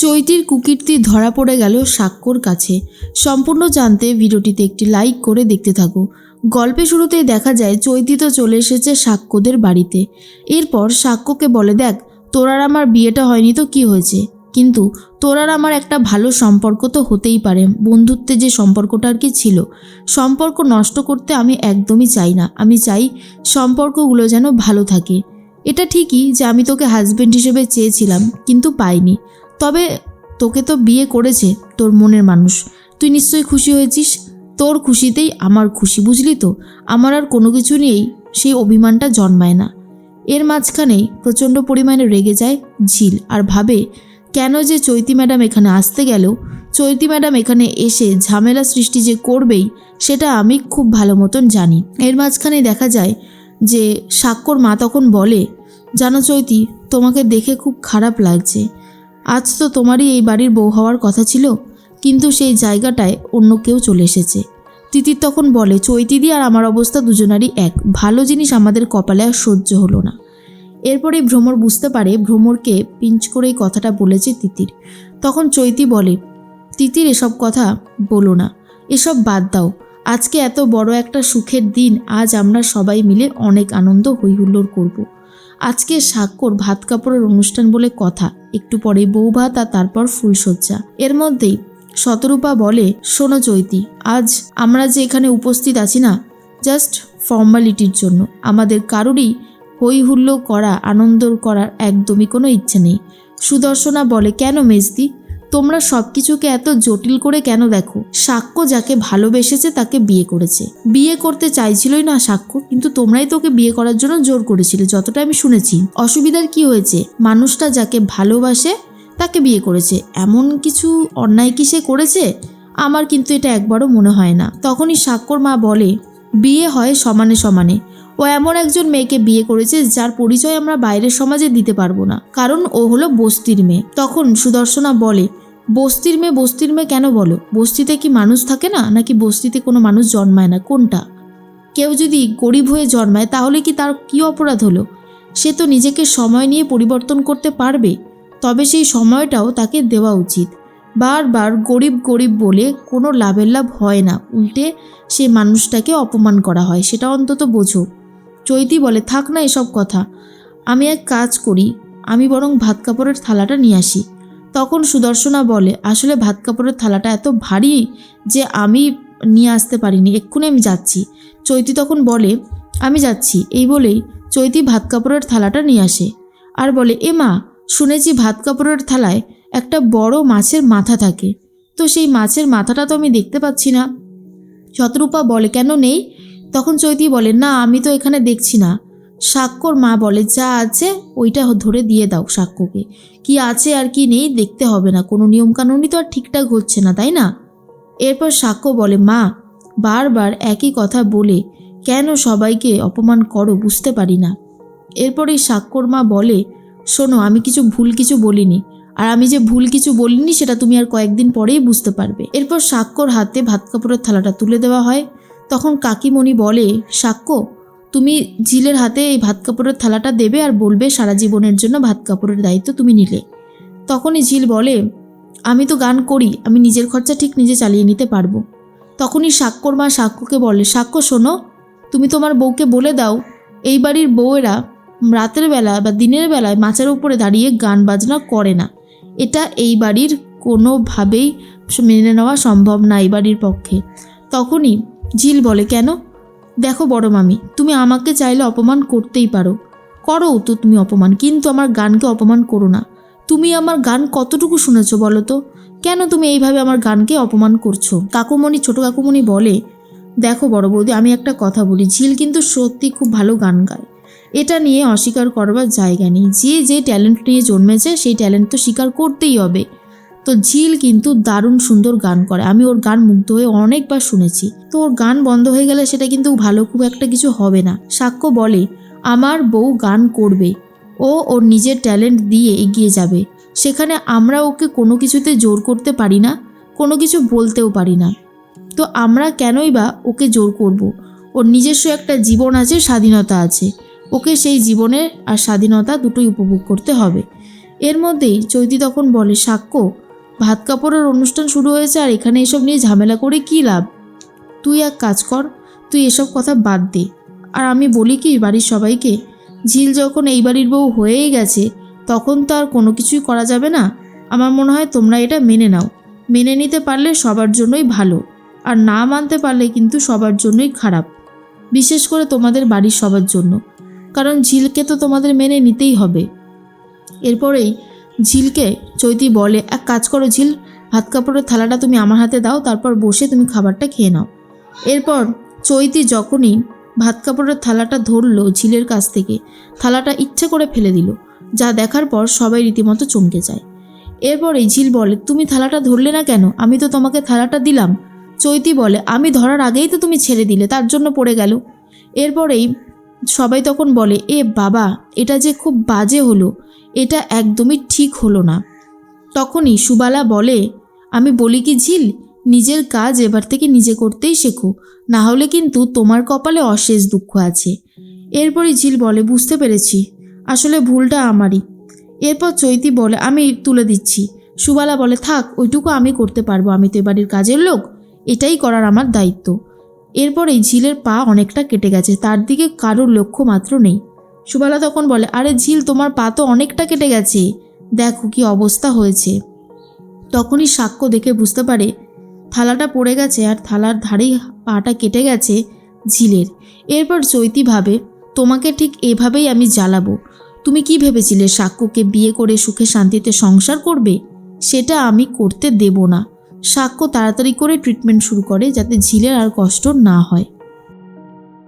চৈতির কুকীর্তি ধরা পড়ে গেল সাক্ষ্যর কাছে। সম্পূর্ণ জানতে ভিডিওটিতে একটি লাইক করে দেখতে থাকো। গল্পে শুরুতেই দেখা যায় চৈতি তো চলে এসেছে সাক্ষ্যদের বাড়িতে। এরপর সাক্ষ্যকে বলে, দেখ তোর আর আমার বিয়েটা হয়নি তো কি হয়েছে, কিন্তু তোর আর আমার একটা ভালো সম্পর্ক তো হতেই পারে। বন্ধুত্বে যে সম্পর্কটা আর কি ছিল, সম্পর্ক নষ্ট করতে আমি একদমই চাই না। আমি চাই সম্পর্কগুলো যেন ভালো থাকে। এটা ঠিকই যে আমি তোকে হাজবেন্ড হিসেবে চেয়েছিলাম, কিন্তু পাইনি। তবে তোকে তো বিয়ে করেছে তোর মনের মানুষ, তুই নিশ্চয়ই খুশি হয়েছিস। তোর খুশিতেই আমার খুশি, বুঝলি তো। আমার আর কোনো কিছু নিয়েই সেই অভিমানটা জন্মায় না। এর মাঝখানেই প্রচণ্ড পরিমাণে রেগে যায় ঝিল আর ভাবে কেন যে চৈতি ম্যাডাম এখানে আসতে গেল, চৈতি ম্যাডাম এখানে এসে ঝামেলা সৃষ্টি যে করবেই সেটা আমি খুব ভালো মতন জানি। এর মাঝখানে দেখা যায় যে সাক্ষ্যর মা তখন বলে, জানো চৈতি, তোমাকে দেখে খুব খারাপ লাগছে। আজ তো তোমারই এই বাড়ির বউ হওয়ার কথা ছিল, কিন্তু সেই জায়গাটায় অন্য কেউ চলে এসেছে। তিতির তখন বলে, চৈতিদি আর আমার অবস্থা দুজনারই এক, ভালো জিনিস আমাদের কপালে আর সহ্য হলো না। এরপরেই ভ্রমর বুঝতে পারে ভ্রমরকে পিঞ্চ করে এই কথাটা বলেছে তিতির। তখন চৈতি বলে, তিতির এসব কথা বলো না, এসব বাদ দাও। আজকে এত বড় একটা সুখের দিন, আজ আমরা সবাই মিলে অনেক আনন্দ হইহুল্লোড় করব। আজকে সাক্ষ্যর ভাত কাপড়ের অনুষ্ঠান বলে কথা, একটু পরে বউ ভাত আর তারপর ফুলসজ্জা। এর মধ্যেই শতরূপা বলে, শোনো চৈতি, আজ আমরা যে এখানে উপস্থিত আছি না, জাস্ট ফর্মালিটির জন্য। আমাদের কারোরই হই হুল্লো করা, আনন্দ করার একদমই কোনো ইচ্ছে নেই। সুদর্শনা বলে, কেন মেজদি, তোমরা সব কিছুকে এত জটিল করে কেন দেখো? সাক্ষ্য যাকে ভালোবেসেছে তাকে বিয়ে করেছে। বিয়ে করতে চাইছিলই না সাক্ষ্য, কিন্তু তোমরাই তোকে বিয়ে করার জন্য জোর করেছিলে, যতটা আমি শুনেছি। অসুবিধার কি হয়েছে? মানুষটা যাকে ভালোবাসে তাকে বিয়ে করেছে, এমন কিছু অন্যায় কি সে করেছে? আমার কিন্তু এটা একবারও মনে হয় না। তখনই সাক্ষ্যর মা বলে, বিয়ে হয় সমানে সমানে। ও এমন একজন মেয়েকে বিয়ে করেছে যার পরিচয় আমরা বাইরের সমাজে দিতে পারবো না, কারণ ও হলো বস্তির মেয়ে। তখন সুদর্শনা বলে, বস্তির মেয়ে কেন বলো? বস্তিতে কি মানুষ থাকে না, নাকি বস্তিতে কোনো মানুষ জন্মায় না? কোনটা? কেউ যদি গরিব হয়ে জন্মায় তাহলে কি তার কি অপরাধ হলো? সে তো নিজেকে সময় নিয়ে পরিবর্তন করতে পারবে, তবে সেই সময়টাও তাকে দেওয়া উচিত। বারবার গরিব গরিব বলে কোনো লাভের লাভ হয় না, উল্টে সে মানুষটাকে অপমান করা হয়, সেটা অন্তত বোঝো। চৈতি বলে, থাক না এসব কথা, আমি এক কাজ করি, আমি বরং ভাত কাপড়ের থালাটা নিয়ে আসি। তখন সুদর্শনা বলে, আসলে ভাত কাপড়ের থালাটা এত ভারী যে আমি নিয়ে আসতে পারিনি, এক্ষুনি আমি যাচ্ছি। চৈতি তখন বলে, আমি যাচ্ছি। এই বলেই চৈতি ভাত কাপড়ের থালাটা নিয়ে আসে আর বলে, এ মা, শুনেছি ভাত কাপড়ের থালায় একটা বড় মাছের মাথা থাকে, তো সেই মাছের মাথাটা তো আমি দেখতে পাচ্ছি না। শতরূপা বলে, কেন নেই? তখন চৈতি বলে, না আমি তো এখানে দেখছি না। সাক্ষ্যর মা বলে, যা আছে ওইটা ধরে দিয়ে দাও সাক্ষ্যকে, কি আছে আর কি নেই দেখতে হবে না, কোনো নিয়মকানুনই তো আর ঠিকঠাক হচ্ছে না, তাই না? এরপর সাক্ষ্য বলে, মা বারবার একই কথা বলে কেন সবাইকে অপমান করো বুঝতে পারি না। এরপরেই সাক্ষ্যর মা বলে, শোনো, আমি ভুল কিছু বলিনি, আর আমি যে ভুল কিছু বলিনি সেটা তুমি আর কয়েকদিন পরেই বুঝতে পারবে। এরপর সাক্ষ্যর হাতে ভাত কাপড়ের থালাটা তুলে দেওয়া হয়। তখন কাকিমণি বলে, সাক্ষ্য, তুমি ঝিলের হাতে এই ভাত কাপড়ের থালাটা দেবে আর বলবে সারা জীবনের জন্য ভাত কাপড়ের দায়িত্ব তুমি নিলে। তখনই ঝিল বলে, আমি তো গান করি, আমি নিজের খরচা ঠিক নিজে চালিয়ে নিতে পারবো। তখনই সাক্ষ্যর মা সাক্ষ্যকে বলে, সাক্ষ্য শোনো, তুমি তোমার বউকে বলে দাও এই বাড়ির বউয়েরা রাতের বেলা বা দিনের বেলায় মাচার উপরে দাঁড়িয়ে গান বাজনা করে না, এটা এই বাড়ির কোনোভাবেই মেনে নেওয়া সম্ভব না এই বাড়ির পক্ষে। তখনই ঝিল বলে, কেন? দেখো বড় মামি, তুমি আমাকে চাইলে অপমান করতেই পারো, করো তো তুমি অপমান, কিন্তু আমার গানকে অপমান করো না। তুমি আমার গান কতটুকু শুনেছো বলো তো? কেন তুমি এইভাবে আমার গানকে অপমান করছো? কাকুমণি, ছোট কাকুমণি বলে, দেখো বড় বৌদি, আমি একটা কথা বলি, ঝিল কিন্তু সত্যি খুব ভালো গান গায়, এটা নিয়ে অস্বীকার করবার জায়গা নেই। যে ট্যালেন্ট নিয়ে জন্মেছে সেই ট্যালেন্ট তো স্বীকার করতেই হবে। তো ঝিল কিন্তু দারুণ সুন্দর গান করে, আমি ওর গান মুগ্ধ হয়ে অনেকবার শুনেছি। তো ওর গান বন্ধ হয়ে গেলে সেটা কিন্তু ভালো খুব একটা কিছু হবে না। সাক্ষ্য বলে, আমার বউ গান করবে, ও ওর নিজের ট্যালেন্ট দিয়ে এগিয়ে যাবে, সেখানে আমরা ওকে কোনো কিছুতে জোর করতে পারি না, কোনো কিছু বলতেও পারি না। তো আমরা কেনই বা ওকে জোর করব? ওর নিজস্ব একটা জীবন আছে, স্বাধীনতা আছে, ওকে সেই জীবনের আর স্বাধীনতা দুটোই উপভোগ করতে হবে। এর মধ্যেই চৈতি তখন বলে, সাক্ষ্য, ভাত কাপড়ের অনুষ্ঠান শুরু হয়েছে আর এখানে এসব নিয়ে ঝামেলা করে কী লাভ? তুই এক কাজ কর, তুই এসব কথা বাদ দে। আর আমি বলি কি বাড়ির সবাইকে, ঝিল যখন এই বাড়ির বউ হয়েই গেছে তখন তো আর কোনো কিছুই করা যাবে না। আমার মনে হয় তোমরা এটা মেনে নাও। মেনে নিতে পারলে সবার জন্যই ভালো, আর না মানতে পারলে কিন্তু সবার জন্যই খারাপ, বিশেষ করে তোমাদের বাড়ির সবার জন্য, কারণ ঝিলকে তো তোমাদের মেনে নিতেই হবে। এরপরেই ঝিলকে চৈতি বলে, এক কাজ করো ঝিল, ভাত কাপড়ের থালাটা তুমি আমার হাতে দাও, তারপর বসে তুমি খাবারটা খেয়ে নাও। এরপর চৈতি যখনই ভাত কাপড়ের থালাটা ধরলো ঝিলের কাছ থেকে, থালাটা ইচ্ছে করে ফেলে দিল, যা দেখার পর সবাই রীতিমতো চমকে যায়। এরপরে ঝিল বলে, তুমি থালাটা ধরলে না কেন? আমি তো তোমাকে থালাটা দিলাম। চৈতি বলে, আমি ধরার আগেই তো তুমি ছেড়ে দিলে, তার জন্য পড়ে গেল। এরপরেই সবাই তখন বলে, এ বাবা, এটা যে খুব বাজে হলো, এটা একদমই ঠিক হলো না। তখনই সুবালা বলে, আমি বলি কি ঝিল, নিজের কাজ এবার থেকে নিজে করতেই শেখো, না হলে কিন্তু তোমার কপালে অশেষ দুঃখ আছে। এরপরই ঝিল বলে, বুঝতে পেরেছি, আসলে ভুলটা আমারই। এরপর চৈতি বলে, আমি তুলে দিচ্ছি। সুবালা বলে, থাক, ওইটুকু আমি করতে পারবো, আমি তো এবাড়ির কাজের লোক, এটাই করার আমার দায়িত্ব। এরপরেই ঝিলের পা অনেকটা কেটে গেছে, তার দিকে কারোর লক্ষ্য মাত্র নেই। সুবালা তখন বলে, আরে ঝিল, তোমার পা তো অনেকটা কেটে গেছে, দেখো কি অবস্থা হয়েছে। তখনই সাক্ষ্য দেখে বুঝতে পারে থালাটা পড়ে গেছে আর থালার ধারেই পাটা কেটে গেছে ঝিলের। এরপর চৈতি ভাবে, তোমাকে ঠিক এভাবেই আমি জ্বালাবো। তুমি কি ভেবেছিলে সাক্ষ্যকে বিয়ে করে সুখে শান্তিতে সংসার করবে? সেটা আমি করতে দেব না। সাক্ষ্য তাড়াতাড়ি করে ট্রিটমেন্ট শুরু করে যাতে ঝিলের আর কষ্ট না হয়।